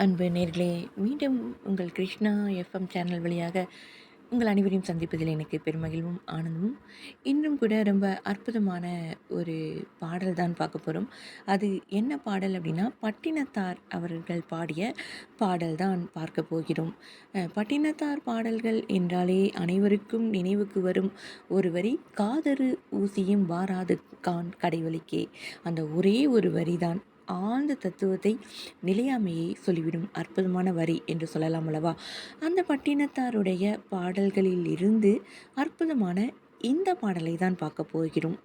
அன்பு நேர்களே, மீண்டும் உங்கள் கிருஷ்ணா எஃப்எம் சேனல் வழியாக உங்கள் அனைவரையும் சந்திப்பதில் எனக்கு பெருமகிழ்வும் ஆனந்தமும். இன்னும் கூட ரொம்ப அற்புதமான ஒரு பாடல் தான் பார்க்க போகிறோம். அது என்ன பாடல் அப்படின்னா, பட்டினத்தார் அவர்கள் பாடிய பாடல் தான் பார்க்க போகிறோம். பட்டினத்தார் பாடல்கள் என்றாலே அனைவருக்கும் நினைவுக்கு வரும் ஒரு வரி, காதரு ஊசியும் வாராது கான் கடைவழிக்கே. அந்த ஒரே ஒரு வரி தான் ஆழ்ந்த தத்துவத்தை, நிலையாமையை சொல்லிவிடும் அற்புதமான வரி என்று சொல்லலாம் அல்லவா? அந்த பட்டினத்தாருடைய பாடல்களில் இருந்து அற்புதமான இந்த பாடலை தான் பார்க்க போகிறோம்.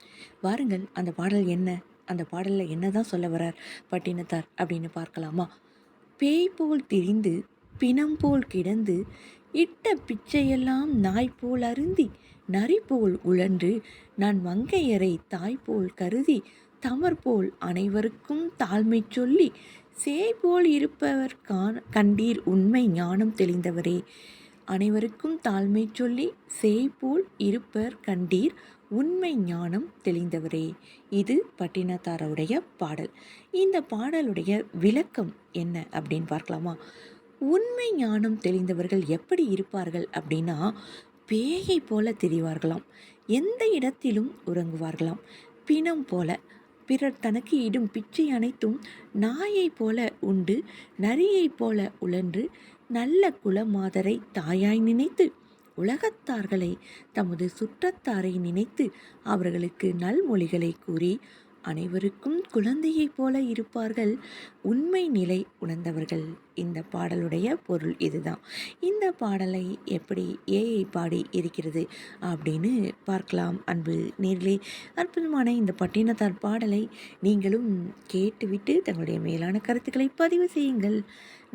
வாருங்கள், அந்த பாடல் என்ன, அந்த பாடலில் என்ன தான் சொல்ல வரார் பட்டினத்தார் அப்படின்னு பார்க்கலாமா? பேய் போல் திரிந்து பிணம் போல் கிடந்து இட்ட பிச்சையெல்லாம் நாய் போல் அருந்தி நரி போல் உழன்று நான் மங்கையரை தாய் போல் கருதி தமர்போல் அனைவருக்கும் தாழ்மை சொல்லி சேய்போல் இருப்பவர் கண்டீர் உண்மை ஞானம் தெளிந்தவரே. அனைவருக்கும் தாழ்மை சொல்லி சேய்போல் இருப்பர் கண்டீர் உண்மை ஞானம் தெளிந்தவரே. இது பட்டினத்தாருடைய பாடல். இந்த பாடலுடைய விளக்கம் என்ன அப்படின்னு பார்க்கலாமா? உண்மை ஞானம் தெளிந்தவர்கள் எப்படி இருப்பார்கள் அப்படின்னா, பேயை போல தெரிவார்களாம், எந்த இடத்திலும் உறங்குவார்களாம், பிணம் போல, பிறர் தனக்கு இடும் பிச்சை அனைத்தும் நாயைப் போல உண்டு நரியைப் போல உழன்று நல்ல குலமாதரை தாயாய் நினைத்து உலகத்தார்களை தமது சுற்றத்தாரை நினைத்து அவர்களுக்கு நல்மொழிகளை கூறி அனைவருக்கும் குழந்தையைப் போல இருப்பார்கள் உண்மை நிலை உணர்ந்தவர்கள். இந்த பாடலுடைய பொருள் இதுதான். இந்த பாடலை எப்படி ஏஐ பாடி இருக்கிறது அப்படின்னு பார்க்கலாம். அன்பு நேர்களே, அற்புதமான இந்த பட்டினத்தார் பாடலை நீங்களும் கேட்டுவிட்டு தங்களுடைய மேலான கருத்துக்களை பதிவு செய்யுங்கள்.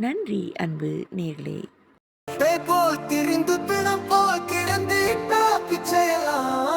நன்றி அன்பு நேர்களே. போல் திரிந்து பிணம் போல் கிடந்து பிச்சையெல்லாம்